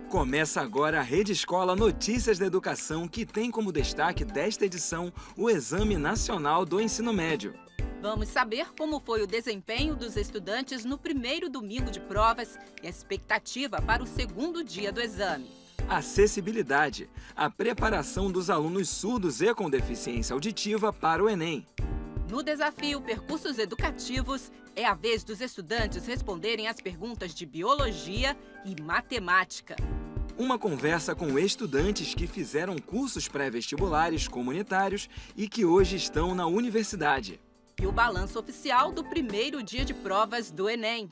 Começa agora a Rede Escola Notícias da Educação, que tem como destaque desta edição o Exame Nacional do Ensino Médio. Vamos saber como foi o desempenho dos estudantes no primeiro domingo de provas e a expectativa para o segundo dia do exame. Acessibilidade, a preparação dos alunos surdos e com deficiência auditiva para o Enem. No desafio Percursos Educativos, é a vez dos estudantes responderem às perguntas de biologia e matemática. Uma conversa com estudantes que fizeram cursos pré-vestibulares comunitários e que hoje estão na universidade. E o balanço oficial do primeiro dia de provas do Enem.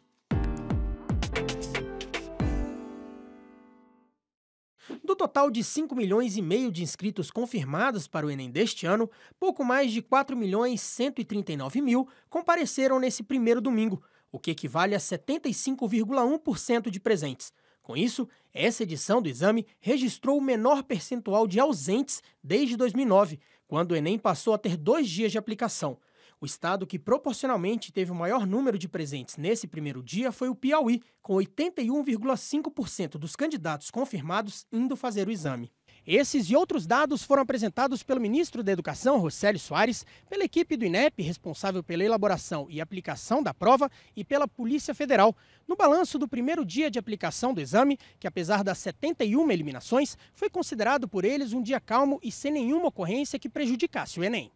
Do total de 5,5 milhões de inscritos confirmados para o Enem deste ano, pouco mais de 4.139.000 compareceram nesse primeiro domingo, o que equivale a 75,1% de presentes. Com isso, essa edição do exame registrou o menor percentual de ausentes desde 2009, quando o Enem passou a ter 2 dias de aplicação. O estado que proporcionalmente teve o maior número de presentes nesse primeiro dia foi o Piauí, com 81,5% dos candidatos confirmados indo fazer o exame. Esses e outros dados foram apresentados pelo ministro da Educação, Rocélio Soares, pela equipe do INEP, responsável pela elaboração e aplicação da prova, e pela Polícia Federal, no balanço do primeiro dia de aplicação do exame, que apesar das 71 eliminações, foi considerado por eles um dia calmo e sem nenhuma ocorrência que prejudicasse o Enem.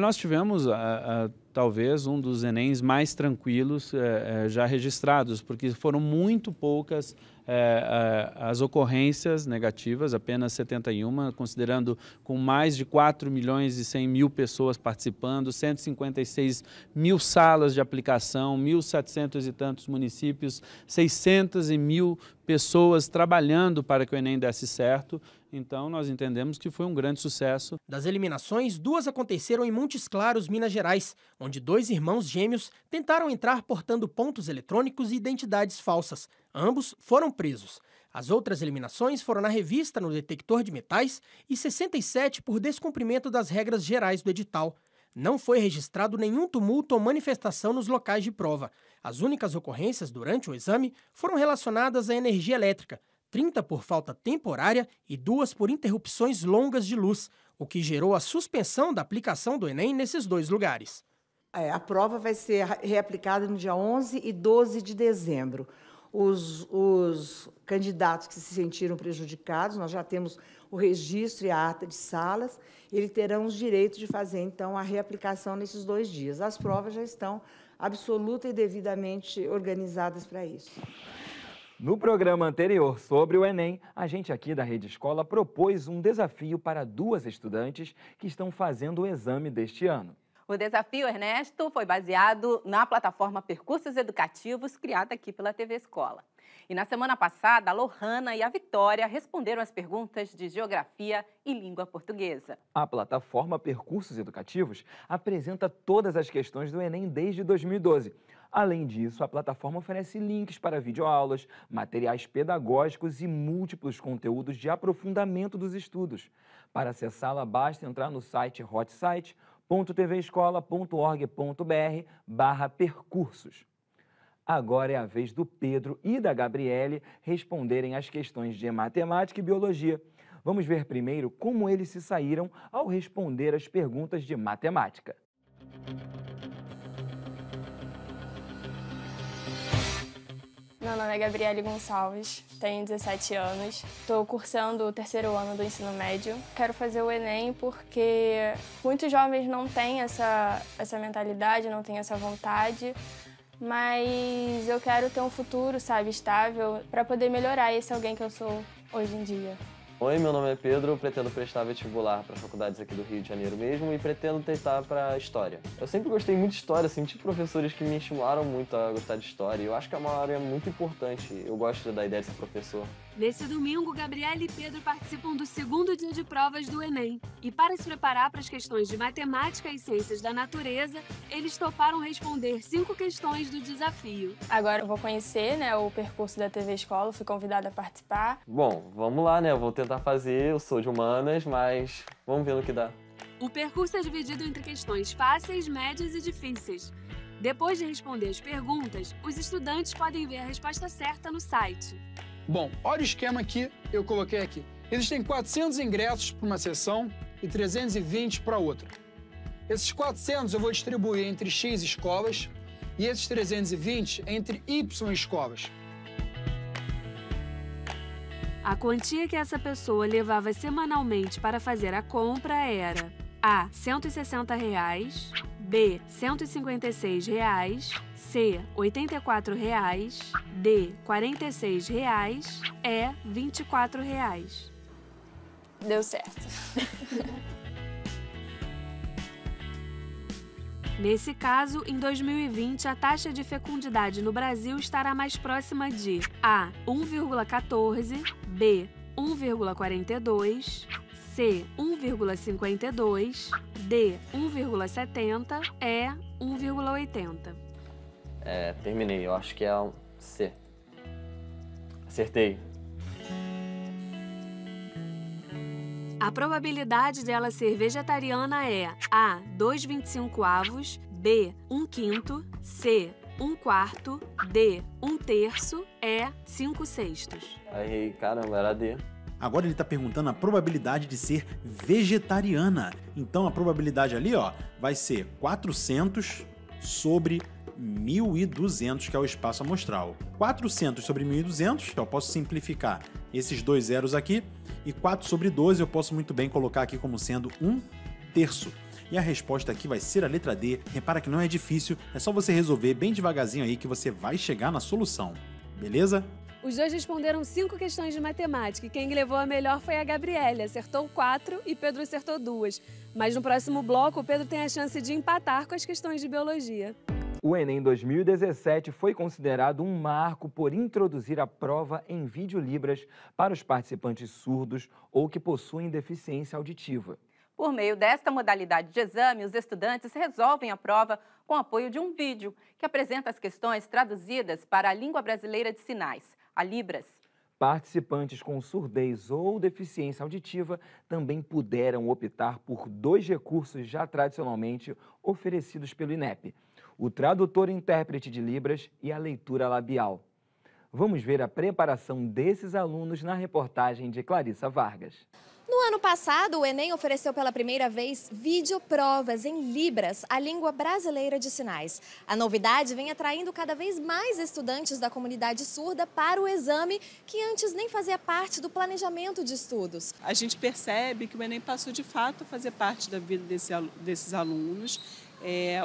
Nós tivemos talvez um dos Enems mais tranquilos já registrados, porque foram muito poucas as ocorrências negativas, apenas 71, considerando com mais de 4.100.000 pessoas participando, 156 mil salas de aplicação, 1.700 e tantos municípios, 600.000 pessoas trabalhando para que o Enem desse certo. Então, nós entendemos que foi um grande sucesso. Das eliminações, 2 aconteceram em Montes Claros, Minas Gerais, onde 2 irmãos gêmeos tentaram entrar portando pontos eletrônicos e identidades falsas. Ambos foram presos. As outras eliminações foram na revista, no detector de metais, e 67 por descumprimento das regras gerais do edital. Não foi registrado nenhum tumulto ou manifestação nos locais de prova. As únicas ocorrências durante o exame foram relacionadas à energia elétrica, 30 por falta temporária e 2 por interrupções longas de luz, o que gerou a suspensão da aplicação do Enem nesses 2 lugares. A prova vai ser reaplicada no dia 11 e 12 de dezembro. Os candidatos que se sentiram prejudicados, nós já temos o registro e a ata de salas, eles terão os direitos de fazer, então, a reaplicação nesses 2 dias. As provas já estão absoluta e devidamente organizadas para isso. No programa anterior sobre o Enem, a gente aqui da Rede Escola propôs um desafio para 2 estudantes que estão fazendo o exame deste ano. O desafio, Ernesto, foi baseado na plataforma Percursos Educativos, criada aqui pela TV Escola. E na semana passada, a Lohana e a Vitória responderam as perguntas de Geografia e Língua Portuguesa. A plataforma Percursos Educativos apresenta todas as questões do Enem desde 2012. Além disso, a plataforma oferece links para videoaulas, materiais pedagógicos e múltiplos conteúdos de aprofundamento dos estudos. Para acessá-la, basta entrar no site hotsite.tvescola.org.br/percursos. Agora é a vez do Pedro e da Gabriele responderem às questões de matemática e biologia. Vamos ver primeiro como eles se saíram ao responder as perguntas de matemática. Meu nome é Gabriele Gonçalves, tenho 17 anos, estou cursando o 3º ano do ensino médio. Quero fazer o Enem porque muitos jovens não têm essa mentalidade, não têm essa vontade, mas eu quero ter um futuro, sabe, estável, para poder melhorar esse alguém que eu sou hoje em dia. Oi, meu nome é Pedro, pretendo prestar vestibular para faculdades aqui do Rio de Janeiro mesmo e pretendo tentar para História. Eu sempre gostei muito de História, assim, tive professores que me estimularam muito a gostar de História e eu acho que é uma área muito importante, eu gosto da ideia de ser professor. Nesse domingo, Gabriele e Pedro participam do segundo dia de provas do Enem. E para se preparar para as questões de matemática e ciências da natureza, eles toparam responder 5 questões do desafio. Agora eu vou conhecer, né, o percurso da TV Escola, fui convidada a participar. Bom, vamos lá, né, eu vou tentar fazer, eu sou de humanas, mas vamos ver no que dá. O percurso é dividido entre questões fáceis, médias e difíceis. Depois de responder as perguntas, os estudantes podem ver a resposta certa no site. Bom, olha o esquema que eu coloquei aqui. Existem 400 ingressos para uma sessão e 320 para outra. Esses 400 eu vou distribuir entre X escolas e esses 320 entre Y escolas. A quantia que essa pessoa levava semanalmente para fazer a compra era A, R$ 160, B, R$ 156, C, R$ 84, D, R$ 46, E, R$ 24. Deu certo. Nesse caso, em 2020, a taxa de fecundidade no Brasil estará mais próxima de A, 1,14, B, 1,42, C, 1,52, D, 1,70, E, 1,80. Terminei. Eu acho que é um C. Acertei. A probabilidade dela ser vegetariana é A, 2/25, B, 1/5, C, 1/4, D, 1/3, E, 5/6. Aí, caramba, era D. Agora ele está perguntando a probabilidade de ser vegetariana. Então a probabilidade ali, ó, vai ser 400 sobre 1.200, que é o espaço amostral. 400 sobre 1.200, eu posso simplificar esses dois zeros aqui, e 4 sobre 12 eu posso muito bem colocar aqui como sendo 1/3. E a resposta aqui vai ser a letra D. Repara que não é difícil, é só você resolver bem devagarzinho aí que você vai chegar na solução. Beleza? Os dois responderam 5 questões de matemática e quem levou a melhor foi a Gabriele, acertou 4 e Pedro acertou 2. Mas no próximo bloco, o Pedro tem a chance de empatar com as questões de biologia. O Enem 2017 foi considerado um marco por introduzir a prova em vídeo-libras para os participantes surdos ou que possuem deficiência auditiva. Por meio desta modalidade de exame, os estudantes resolvem a prova com apoio de um vídeo que apresenta as questões traduzidas para a língua brasileira de sinais, a Libras. Participantes com surdez ou deficiência auditiva também puderam optar por 2 recursos já tradicionalmente oferecidos pelo INEP: o tradutor e intérprete de Libras e a leitura labial. Vamos ver a preparação desses alunos na reportagem de Clarissa Vargas. No ano passado, o Enem ofereceu pela primeira vez videoprovas em Libras, a língua brasileira de sinais. A novidade vem atraindo cada vez mais estudantes da comunidade surda para o exame, que antes nem fazia parte do planejamento de estudos. A gente percebe que o Enem passou de fato a fazer parte da vida desses alunos.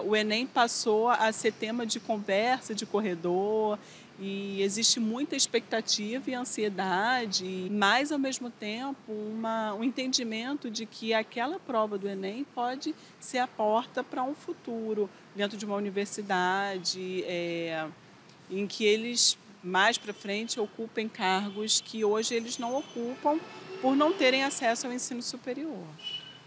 O Enem passou a ser tema de conversa, de corredor, e existe muita expectativa e ansiedade, mas ao mesmo tempo um entendimento de que aquela prova do Enem pode ser a porta para um futuro dentro de uma universidade, em que eles mais para frente ocupem cargos que hoje eles não ocupam por não terem acesso ao ensino superior.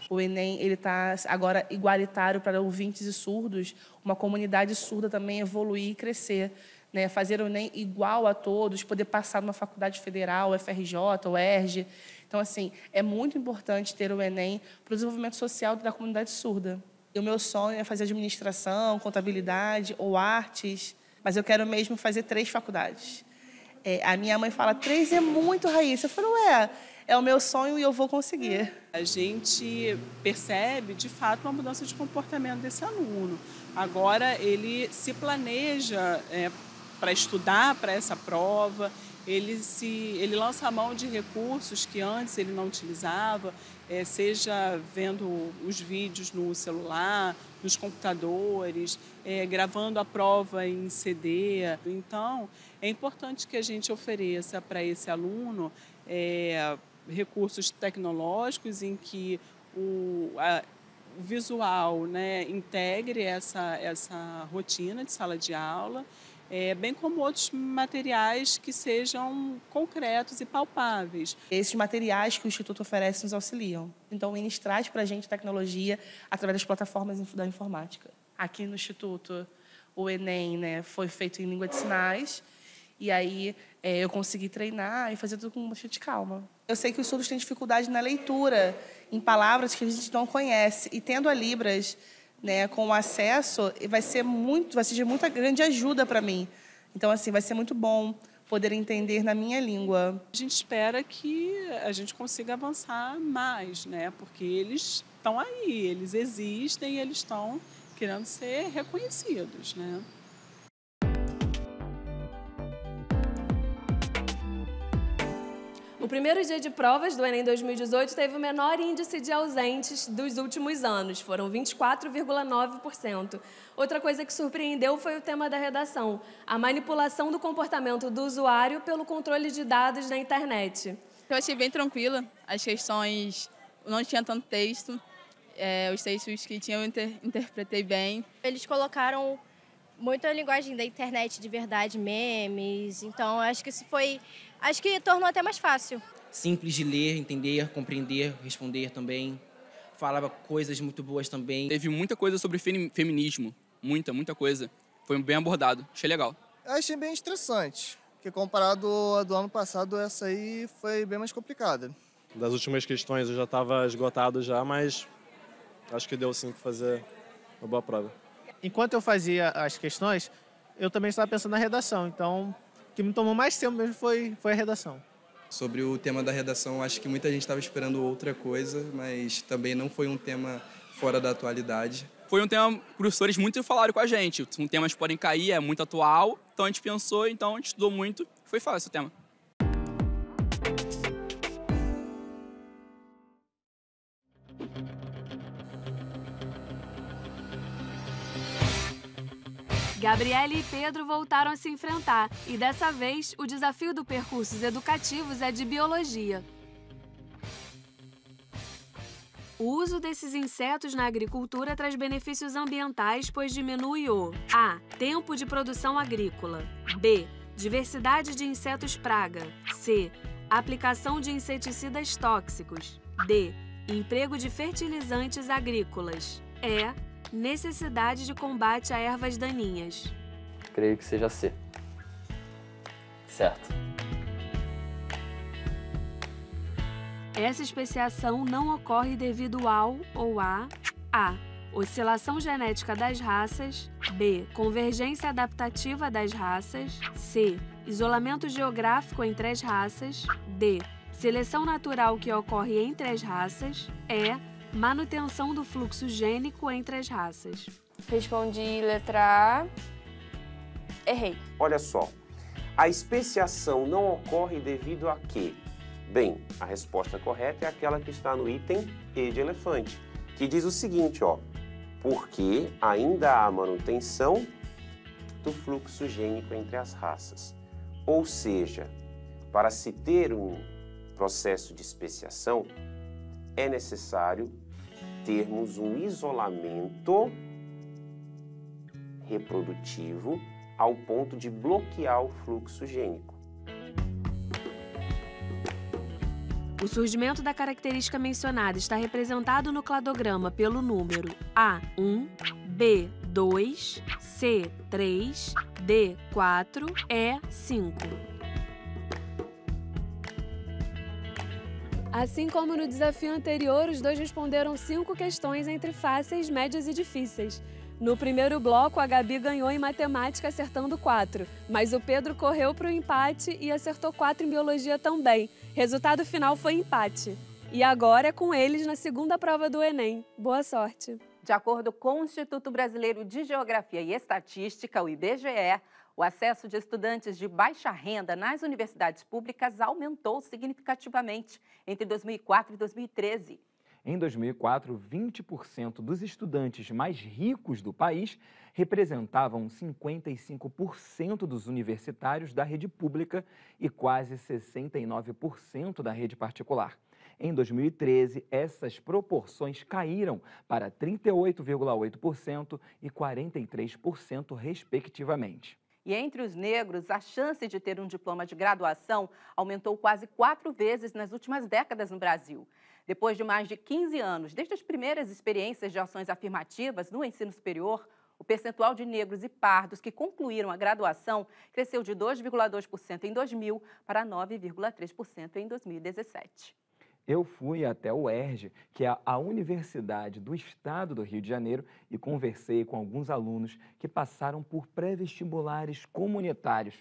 O Enem está agora igualitário para ouvintes e surdos, uma comunidade surda também evoluir e crescer, né? Fazer o Enem igual a todos, poder passar numa faculdade federal, FRJ, UERJ. Então, assim, é muito importante ter o Enem para o desenvolvimento social da comunidade surda. E o meu sonho é fazer administração, contabilidade ou artes, mas eu quero mesmo fazer 3 faculdades. A minha mãe fala, 3 é muito, Raíssa. Eu falo, é o meu sonho e eu vou conseguir. A gente percebe, de fato, uma mudança de comportamento desse aluno. Agora, ele se planeja para estudar para essa prova, ele lança a mão de recursos que antes ele não utilizava, seja vendo os vídeos no celular, nos computadores, gravando a prova em CD. Então, é importante que a gente ofereça para esse aluno recursos tecnológicos em que o visual, né, integre essa rotina de sala de aula, bem como outros materiais que sejam concretos e palpáveis. Esses materiais que o Instituto oferece nos auxiliam. Então, o INES traz para a gente tecnologia através das plataformas da informática. Aqui no Instituto, o Enem, né, foi feito em língua de sinais E aí eu consegui treinar e fazer tudo com bastante calma. Eu sei que os surdos têm dificuldade na leitura, em palavras que a gente não conhece. E tendo a Libras, né, com o acesso, vai ser de muita grande ajuda para mim. Então, assim, vai ser muito bom poder entender na minha língua. A gente espera que a gente consiga avançar mais, né? Porque eles estão aí, eles existem e eles estão querendo ser reconhecidos, né? O primeiro dia de provas do Enem 2018 teve o menor índice de ausentes dos últimos anos, foram 24,9%. Outra coisa que surpreendeu foi o tema da redação, a manipulação do comportamento do usuário pelo controle de dados na internet. Eu achei bem tranquila, as questões não tinha tanto texto, os textos que tinham eu interpretei bem. Eles colocaram muita linguagem da internet de verdade, memes, então acho que tornou até mais fácil. Simples de ler, entender, compreender, responder também. Falava coisas muito boas também. Teve muita coisa sobre feminismo, muita coisa. Foi bem abordado, achei legal. Eu achei bem estressante, porque comparado ao do ano passado, essa aí foi bem mais complicada. Das últimas questões eu já estava esgotado já, mas acho que deu sim para fazer uma boa prova. Enquanto eu fazia as questões, eu também estava pensando na redação, então o que me tomou mais tempo mesmo foi a redação. Sobre o tema da redação, acho que muita gente estava esperando outra coisa, mas também não foi um tema fora da atualidade. Foi um tema que os professores muito falaram com a gente, são temas que podem cair, é muito atual, então a gente pensou, então a gente estudou muito, foi fácil o tema. Gabriela e Pedro voltaram a se enfrentar e, dessa vez, o desafio do Percursos Educativos é de biologia. O uso desses insetos na agricultura traz benefícios ambientais, pois diminui o A. Tempo de produção agrícola. B. Diversidade de insetos praga. C. Aplicação de inseticidas tóxicos. D. Emprego de fertilizantes agrícolas. E. Necessidade de combate a ervas daninhas. Creio que seja C. Certo. Essa especiação não ocorre devido ao ou a oscilação genética das raças, B. Convergência adaptativa das raças, C. Isolamento geográfico entre as raças, D. Seleção natural que ocorre entre as raças, E. Manutenção do fluxo gênico entre as raças. Respondi letra A. Errei. Olha só, a especiação não ocorre devido a quê? Bem, a resposta correta é aquela que está no item E de elefante, que diz o seguinte, ó, porque ainda há manutenção do fluxo gênico entre as raças. Ou seja, para se ter um processo de especiação, é necessário termos um isolamento reprodutivo ao ponto de bloquear o fluxo gênico. O surgimento da característica mencionada está representado no cladograma pelo número A1, B2, C3, D4, E5. Assim como no desafio anterior, os dois responderam 5 questões entre fáceis, médias e difíceis. No primeiro bloco, a Gabi ganhou em matemática acertando 4, mas o Pedro correu para o empate e acertou 4 em biologia também. Resultado final foi empate. E agora é com eles na segunda prova do Enem. Boa sorte! De acordo com o Instituto Brasileiro de Geografia e Estatística, o IBGE, o acesso de estudantes de baixa renda nas universidades públicas aumentou significativamente entre 2004 e 2013. Em 2004, 20% dos estudantes mais ricos do país representavam 55% dos universitários da rede pública e quase 69% da rede particular. Em 2013, essas proporções caíram para 38,8% e 43%, respectivamente. E entre os negros, a chance de ter um diploma de graduação aumentou quase 4 vezes nas últimas décadas no Brasil. Depois de mais de 15 anos, desde as primeiras experiências de ações afirmativas no ensino superior, O percentual de negros e pardos que concluíram a graduação cresceu de 2,2% em 2000 para 9,3% em 2017. Eu fui até o UERJ, que é a Universidade do Estado do Rio de Janeiro, e conversei com alguns alunos que passaram por pré-vestibulares comunitários.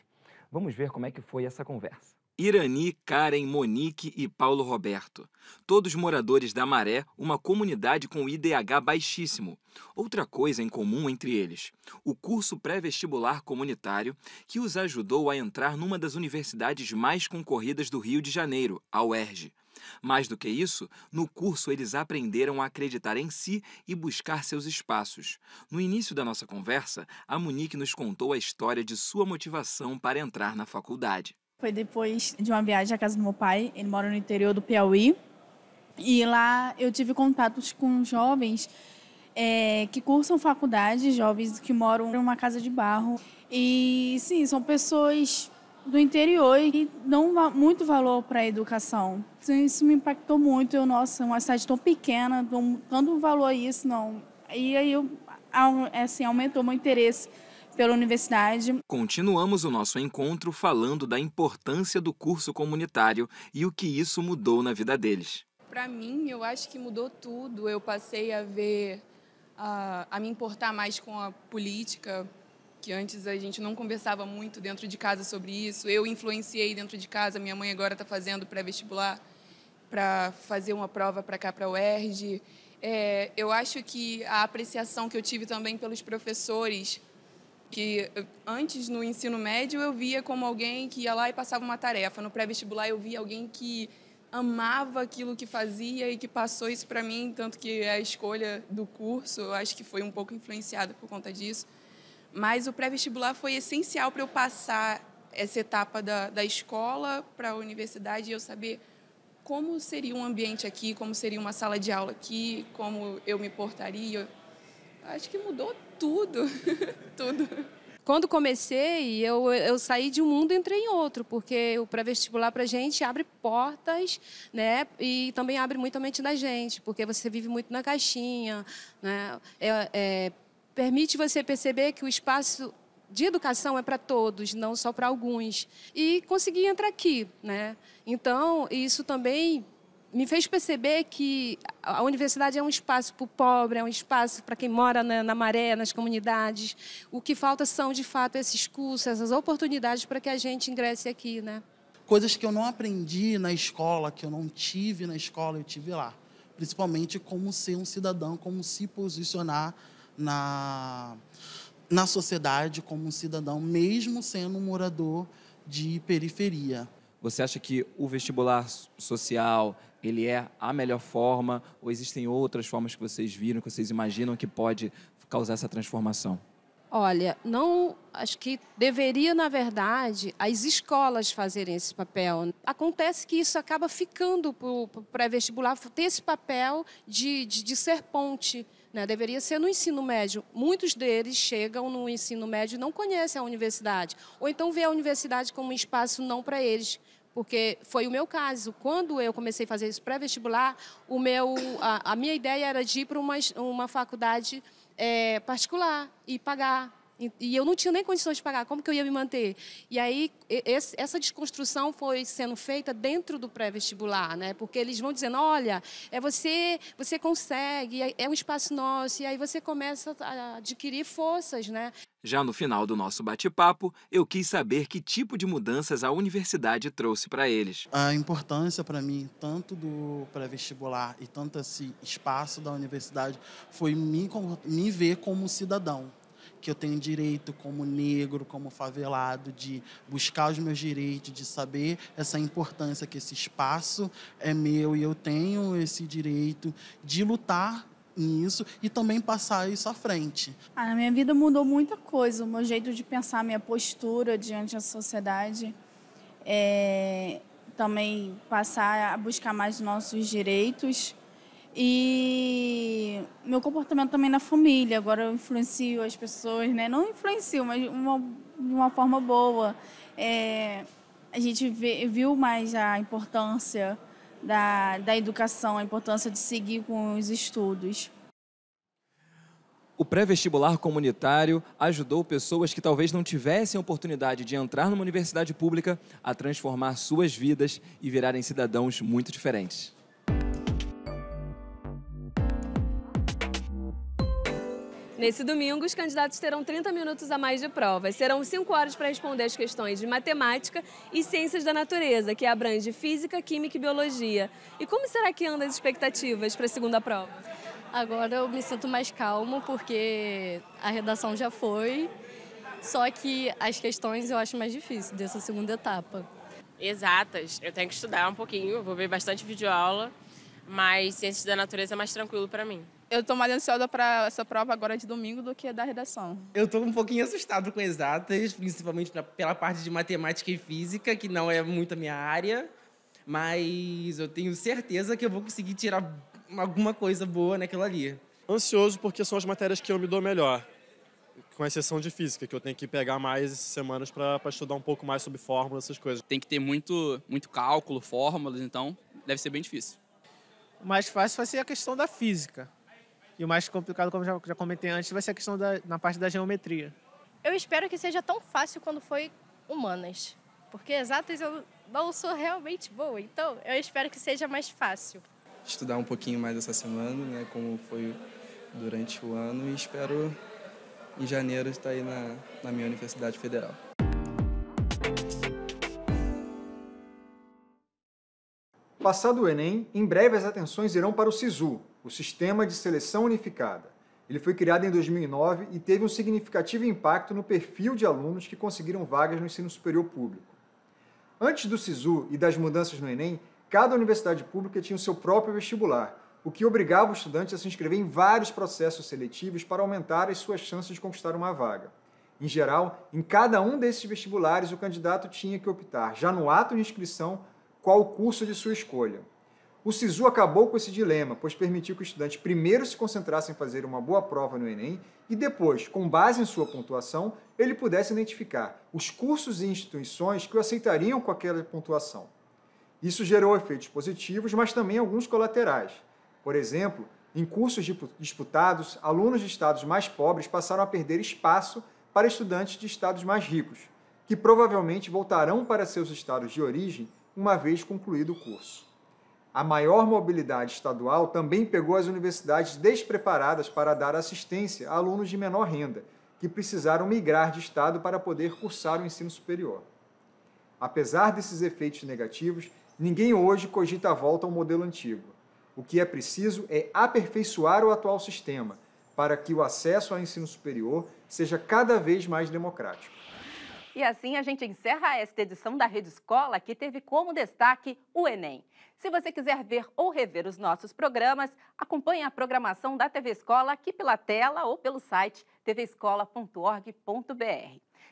Vamos ver como é que foi essa conversa. Irani, Karen, Monique e Paulo Roberto. Todos moradores da Maré, uma comunidade com IDH baixíssimo. Outra coisa em comum entre eles, o curso pré-vestibular comunitário, que os ajudou a entrar numa das universidades mais concorridas do Rio de Janeiro, a UERJ. Mais do que isso, no curso eles aprenderam a acreditar em si e buscar seus espaços. No início da nossa conversa, a Monique nos contou a história de sua motivação para entrar na faculdade. Foi depois de uma viagem à casa do meu pai, ele mora no interior do Piauí, e lá eu tive contatos com jovens que cursam faculdade, jovens que moram em uma casa de barro. E sim, são pessoas do interior e dão muito valor para a educação. Isso me impactou muito. Nossa, uma cidade tão pequena, dão tanto valor a isso, não. E aí, assim, aumentou meu interesse pela universidade. Continuamos o nosso encontro falando da importância do curso comunitário e o que isso mudou na vida deles. Para mim, eu acho que mudou tudo. Eu passei a ver, a me importar mais com a política, que antes a gente não conversava muito dentro de casa sobre isso. Eu influenciei dentro de casa, minha mãe agora está fazendo pré-vestibular para fazer uma prova para cá, para a UERJ. Eu acho que a apreciação que eu tive também pelos professores, que antes no ensino médio eu via como alguém que ia lá e passava uma tarefa. No pré-vestibular eu via alguém que amava aquilo que fazia e que passou isso para mim, tanto que a escolha do curso, eu acho que foi um pouco influenciada por conta disso. Mas o pré-vestibular foi essencial para eu passar essa etapa da escola para a universidade e eu saber como seria um ambiente aqui, como seria uma sala de aula aqui, como eu me portaria. Acho que mudou tudo, tudo. Quando comecei, eu saí de um mundo e entrei em outro, porque o pré-vestibular para a gente abre portas, né? E também abre muito a mente da gente, porque você vive muito na caixinha, né? Permite você perceber que o espaço de educação é para todos, não só para alguns. E consegui entrar aqui, né? Então, isso também me fez perceber que a universidade é um espaço para o pobre, é um espaço para quem mora na Maré, nas comunidades. O que falta são, de fato, esses cursos, essas oportunidades para que a gente ingresse aqui, né? Coisas que eu não aprendi na escola, que eu não tive na escola, eu tive lá. Principalmente como ser um cidadão, como se posicionar na sociedade como um cidadão, mesmo sendo um morador de periferia. Você acha que o vestibular social, ele é a melhor forma ou existem outras formas que vocês viram, que vocês imaginam que pode causar essa transformação? Olha, não, acho que deveria, na verdade, as escolas fazerem esse papel. Acontece que isso acaba ficando para o pré-vestibular, ter esse papel de ser ponte. Né? Deveria ser no ensino médio. Muitos deles chegam no ensino médio e não conhecem a universidade. Ou então vê a universidade como um espaço não para eles. Porque foi o meu caso. Quando eu comecei a fazer esse pré-vestibular, a minha ideia era de ir para uma faculdade particular e pagar. E eu não tinha nem condições de pagar, como que eu ia me manter? E aí, essa desconstrução foi sendo feita dentro do pré-vestibular, né? Porque eles vão dizendo, olha, você consegue, é um espaço nosso, e aí você começa a adquirir forças, né? Já no final do nosso bate-papo, eu quis saber que tipo de mudanças a universidade trouxe para eles. A importância para mim, tanto do pré-vestibular e tanto esse espaço da universidade, foi me ver como cidadão. Que eu tenho direito como negro, como favelado, de buscar os meus direitos, de saber essa importância, que esse espaço é meu e eu tenho esse direito de lutar nisso e também passar isso à frente. Na minha vida mudou muita coisa, o meu jeito de pensar, minha postura diante da sociedade, também passar a buscar mais nossos direitos. E meu comportamento também na família, agora eu influencio as pessoas, né? Não influencio, mas de uma forma boa. A gente viu mais a importância da educação, a importância de seguir com os estudos. O pré-vestibular comunitário ajudou pessoas que talvez não tivessem a oportunidade de entrar numa universidade pública a transformar suas vidas e virarem cidadãos muito diferentes. Nesse domingo, os candidatos terão 30 minutos a mais de provas. Serão 5 horas para responder as questões de matemática e ciências da natureza, que abrange física, química e biologia. E como será que andam as expectativas para a segunda prova? Agora eu me sinto mais calmo, porque a redação já foi, só que as questões eu acho mais difícil dessa segunda etapa. Exatas, eu tenho que estudar um pouquinho, vou ver bastante videoaula, mas ciências da natureza é mais tranquilo para mim. Eu estou mais ansiosa para essa prova agora de domingo do que da redação. Eu estou um pouquinho assustado com exatas, principalmente pela parte de matemática e física, que não é muito a minha área, mas eu tenho certeza que eu vou conseguir tirar alguma coisa boa naquilo ali. Ansioso porque são as matérias que eu me dou melhor, com exceção de física, que eu tenho que pegar mais semanas para estudar um pouco mais sobre fórmulas, essas coisas. Tem que ter muito cálculo, fórmulas, então deve ser bem difícil. O mais fácil vai ser a questão da física. E o mais complicado, como eu já comentei antes, vai ser a questão na parte da geometria. Eu espero que seja tão fácil quando foi humanas, porque exatas eu não sou realmente boa, então eu espero que seja mais fácil. Estudar um pouquinho mais essa semana, né, como foi durante o ano, e espero em janeiro estar aí na minha Universidade Federal. Passado o Enem, em breve as atenções irão para o SISU, o Sistema de Seleção Unificada. Ele foi criado em 2009 e teve um significativo impacto no perfil de alunos que conseguiram vagas no ensino superior público. Antes do SISU e das mudanças no Enem, cada universidade pública tinha o seu próprio vestibular, o que obrigava os estudantes a se inscrever em vários processos seletivos para aumentar as suas chances de conquistar uma vaga. Em geral, em cada um desses vestibulares, o candidato tinha que optar, já no ato de inscrição, qual o curso de sua escolha. O SISU acabou com esse dilema, pois permitiu que o estudante primeiro se concentrasse em fazer uma boa prova no Enem e depois, com base em sua pontuação, ele pudesse identificar os cursos e instituições que o aceitariam com aquela pontuação. Isso gerou efeitos positivos, mas também alguns colaterais. Por exemplo, em cursos disputados, alunos de estados mais pobres passaram a perder espaço para estudantes de estados mais ricos, que provavelmente voltarão para seus estados de origem uma vez concluído o curso. A maior mobilidade estadual também pegou as universidades despreparadas para dar assistência a alunos de menor renda, que precisaram migrar de estado para poder cursar o ensino superior. Apesar desses efeitos negativos, ninguém hoje cogita a volta ao modelo antigo. O que é preciso é aperfeiçoar o atual sistema, para que o acesso ao ensino superior seja cada vez mais democrático. E assim a gente encerra esta edição da Rede Escola, que teve como destaque o Enem. Se você quiser ver ou rever os nossos programas, acompanhe a programação da TV Escola aqui pela tela ou pelo site tvescola.org.br.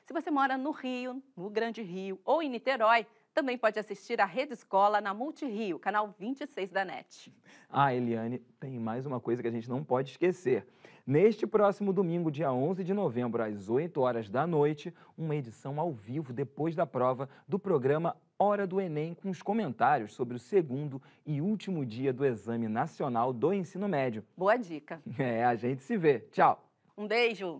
Se você mora no Rio, no Grande Rio ou em Niterói, também pode assistir a Rede Escola na Multirio, canal 26 da NET. Ah, Eliane, tem mais uma coisa que a gente não pode esquecer. Neste próximo domingo, dia 11 de novembro, às 8 horas da noite, uma edição ao vivo depois da prova do programa Hora do Enem, com os comentários sobre o segundo e último dia do Exame Nacional do Ensino Médio. Boa dica. A gente se vê. Tchau. Um beijo.